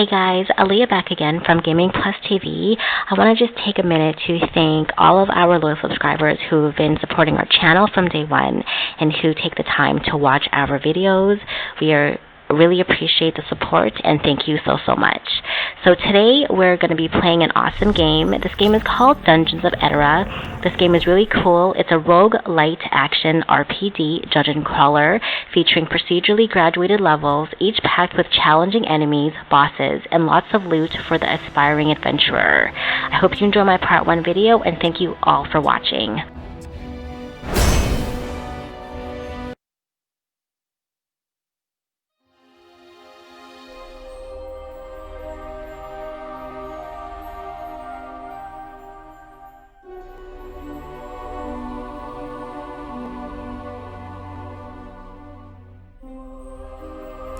Hey guys, Aaliyah back again from Gaming Plus TV. I want to just take a minute to thank all of our loyal subscribers who have been supporting our channel from day one and who take the time to watch our videos. We really appreciate the support and thank you so much. So today we're going to be playing an awesome game. This game is called Dungeons of Edera. This game is really cool. It's a rogue-lite action RPG dungeon crawler featuring procedurally graduated levels, each packed with challenging enemies, bosses, and lots of loot for the aspiring adventurer. I hope you enjoy my part 1 video and thank you all for watching.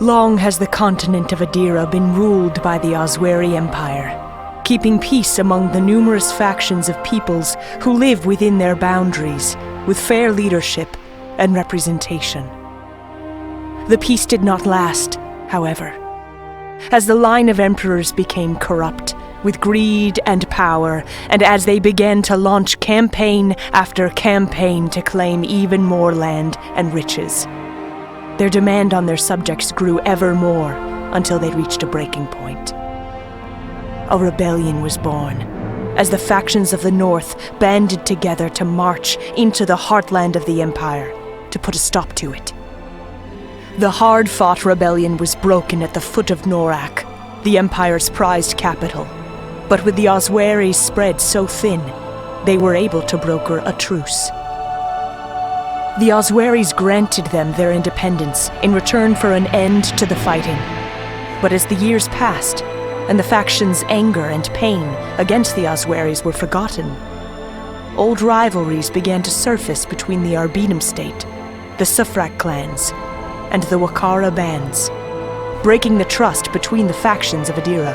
Long has the continent of Edera been ruled by the Osweri Empire, keeping peace among the numerous factions of peoples who live within their boundaries, with fair leadership and representation. The peace did not last, however, as the line of emperors became corrupt with greed and power, and as they began to launch campaign after campaign to claim even more land and riches. Their demand on their subjects grew ever more until they reached a breaking point. A rebellion was born, as the factions of the north banded together to march into the heartland of the Empire to put a stop to it. The hard-fought rebellion was broken at the foot of Norak, the Empire's prized capital, but with the Osweris spread so thin, they were able to broker a truce. The Osweris granted them their independence in return for an end to the fighting. But as the years passed, and the factions' anger and pain against the Osweris were forgotten, old rivalries began to surface between the Arbitum state, the Sufrak clans, and the Wakara bands, breaking the trust between the factions of Edera.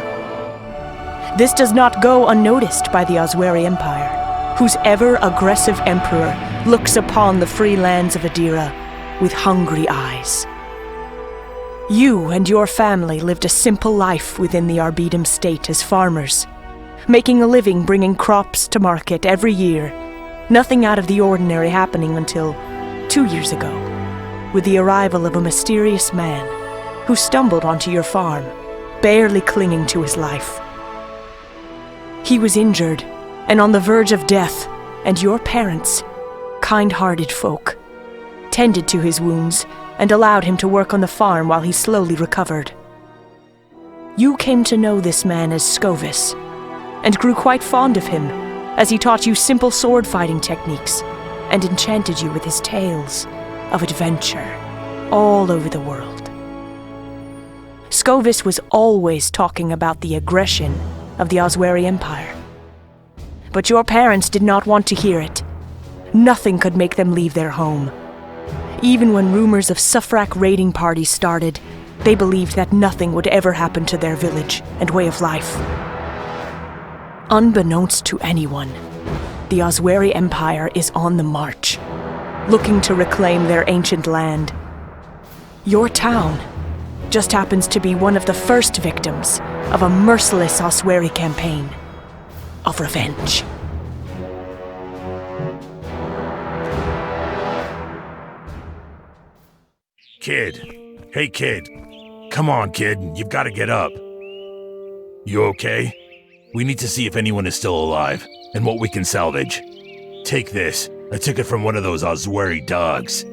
This does not go unnoticed by the Osweri Empire, whose ever-aggressive emperor looks upon the free lands of Edera with hungry eyes. You and your family lived a simple life within the Arbitum state as farmers, making a living bringing crops to market every year, nothing out of the ordinary happening until 2 years ago, with the arrival of a mysterious man who stumbled onto your farm, barely clinging to his life. He was injured and on the verge of death, and your parents, kind-hearted folk, tended to his wounds and allowed him to work on the farm while he slowly recovered. You came to know this man as Scovis, and grew quite fond of him as he taught you simple sword-fighting techniques and enchanted you with his tales of adventure all over the world. Scovis was always talking about the aggression of the Osweri Empire. But your parents did not want to hear it. Nothing could make them leave their home. Even when rumors of Sufrak raiding parties started, they believed that nothing would ever happen to their village and way of life. Unbeknownst to anyone, the Osweri Empire is on the march, looking to reclaim their ancient land. Your town just happens to be one of the first victims of a merciless Osweri campaign of revenge. Kid. Hey, kid. Come on, kid. You've got to get up. You okay? We need to see if anyone is still alive, and what we can salvage. Take this. I took it from one of those Osweri dogs.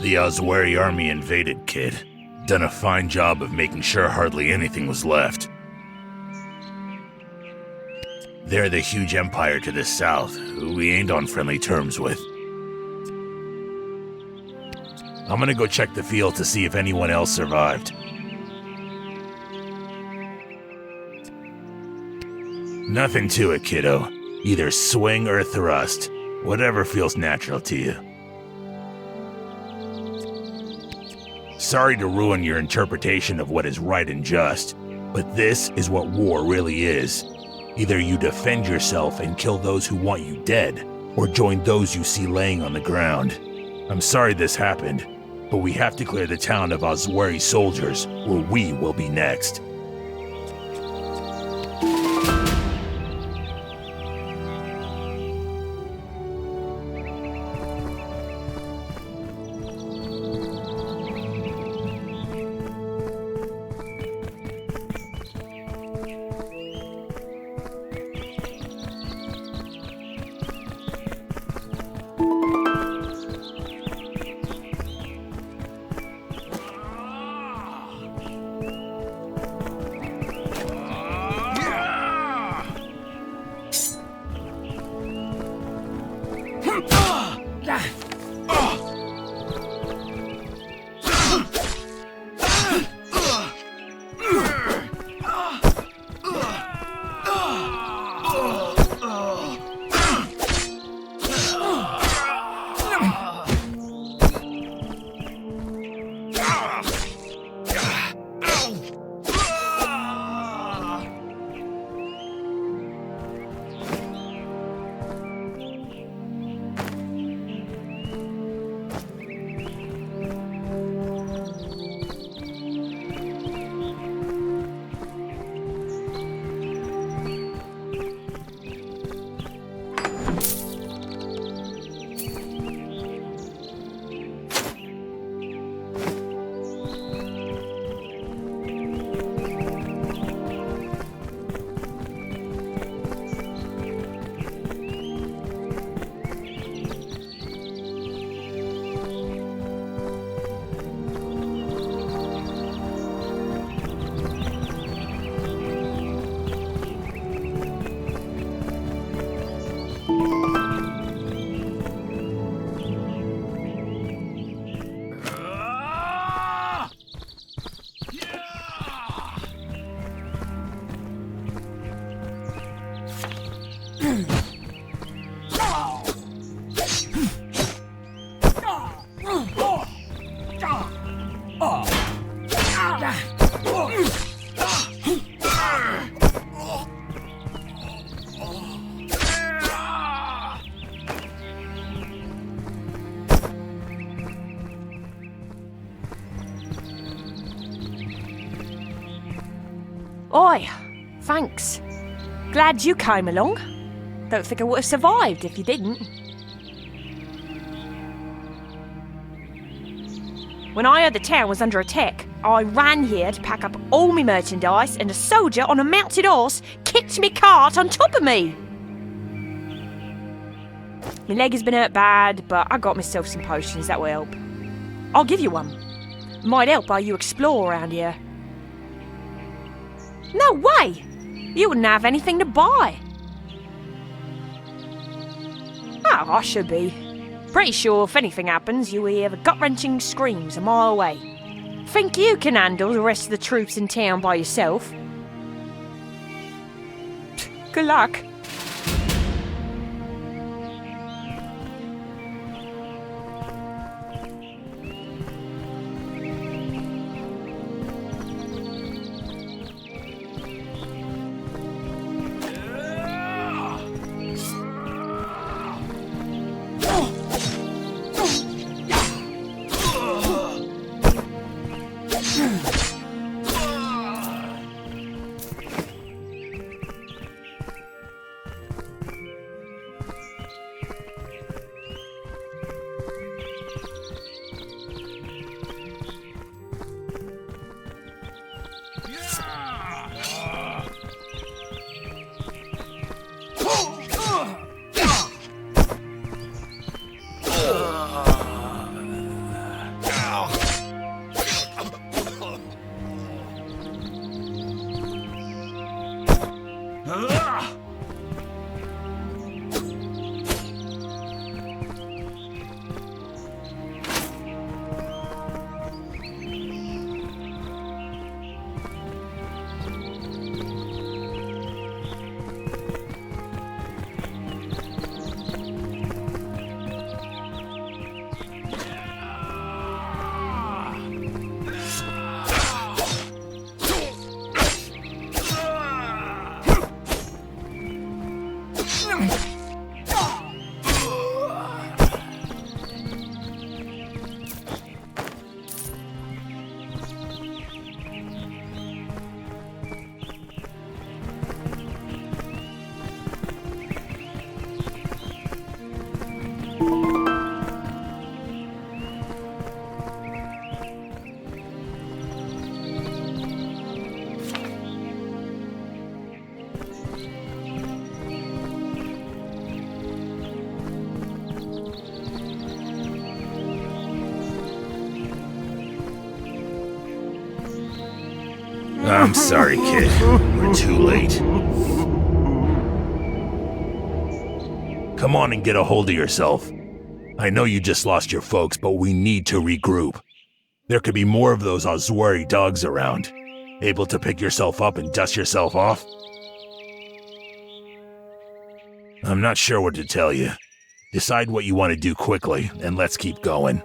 The Osweri army invaded, kid. Done a fine job of making sure hardly anything was left. They're the huge empire to the south, who we ain't on friendly terms with. I'm gonna go check the field to see if anyone else survived. Nothing to it, kiddo. Either swing or thrust. Whatever feels natural to you. Sorry to ruin your interpretation of what is right and just, but this is what war really is. Either you defend yourself and kill those who want you dead, or join those you see laying on the ground. I'm sorry this happened, but we have to clear the town of Osweri soldiers, or we will be next. Oi, thanks. Glad you came along. Don't think I would have survived if you didn't. When I heard the town was under attack, I ran here to pack up all my merchandise, and a soldier on a mounted horse kicked me cart on top of me. My leg has been hurt bad, but I got myself some potions that will help. I'll give you one. Might help while you explore around here. No way! You wouldn't have anything to buy. Oh, I should be. Pretty sure if anything happens, you'll hear the gut-wrenching screams a mile away. Think you can handle the rest of the troops in town by yourself? Good luck. I'm sorry, kid. We're too late. Come on and get a hold of yourself. I know you just lost your folks, but we need to regroup. There could be more of those Azwari dogs around. Able to pick yourself up and dust yourself off? I'm not sure what to tell you. Decide what you want to do quickly, and let's keep going.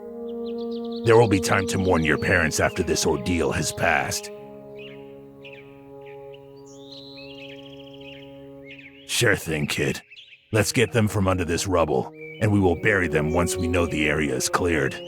There will be time to mourn your parents after this ordeal has passed. Sure thing, kid. Let's get them from under this rubble, and we will bury them once we know the area is cleared.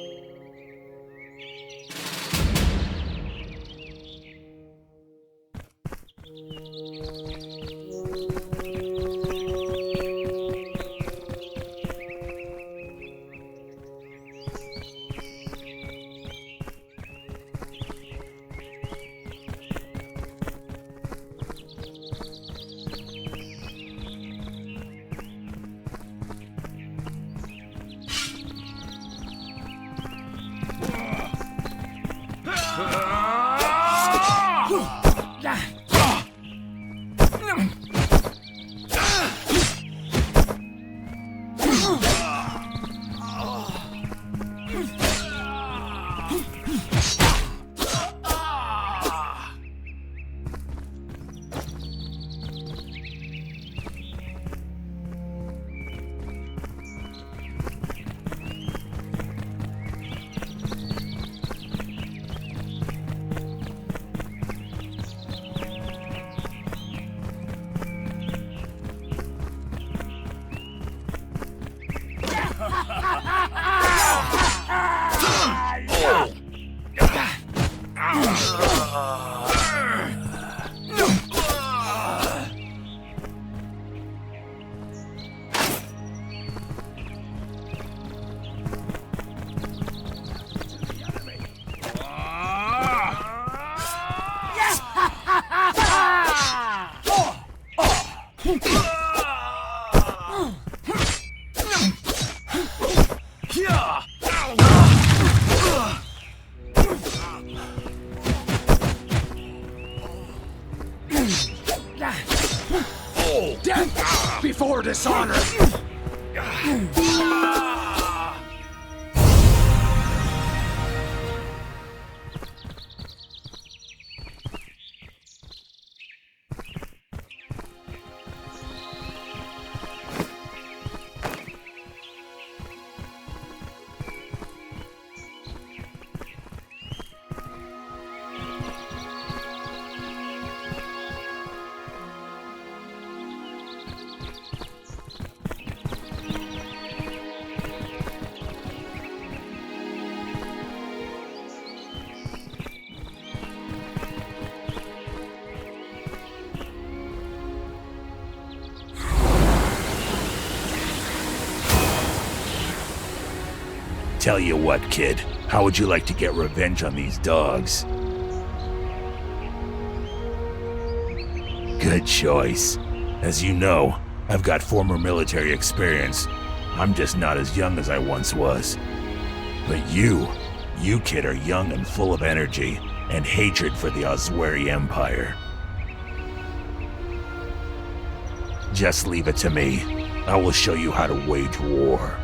Death before dishonor! Tell you what, kid. How would you like to get revenge on these dogs? Good choice. As you know, I've got former military experience. I'm just not as young as I once was. But you kid are young and full of energy and hatred for the Azwari Empire. Just leave it to me. I will show you how to wage war.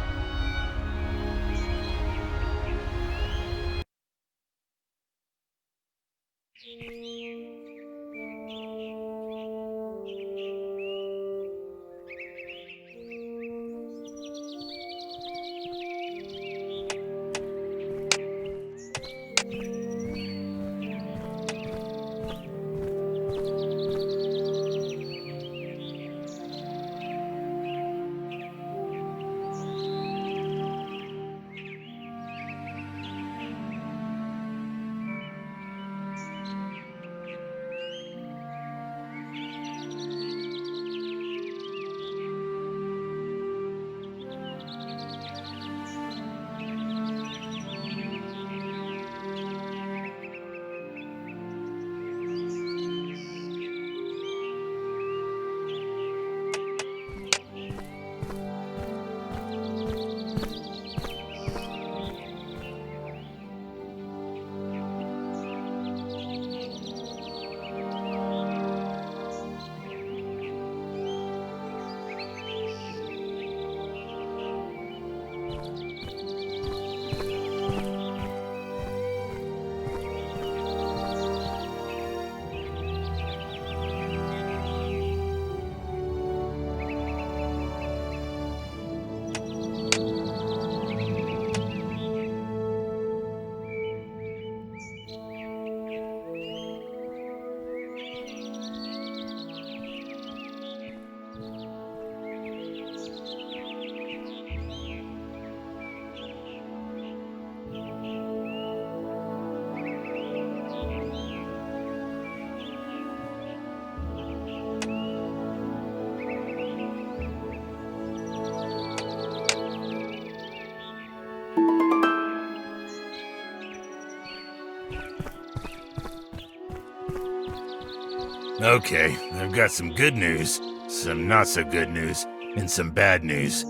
Okay, I've got some good news, some not so good news, and some bad news.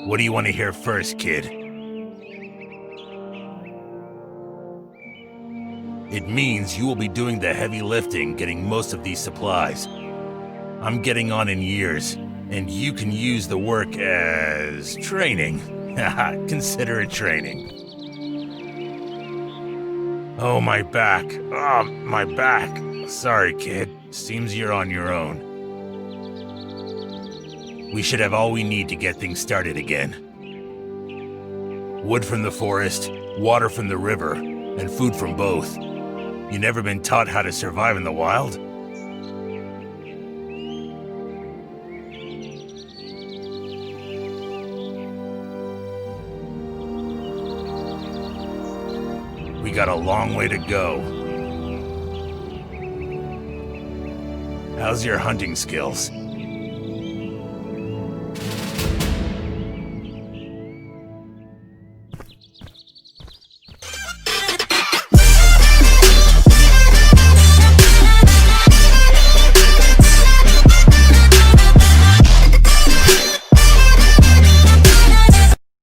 What do you want to hear first, kid? It means you will be doing the heavy lifting getting most of these supplies. I'm getting on in years, and you can use the work as training. Haha, consider it training. Oh, my back. Oh, my back. Sorry, kid. Seems you're on your own. We should have all we need to get things started again. Wood from the forest, water from the river, and food from both. You never been taught how to survive in the wild? We got a long way to go. How's your hunting skills?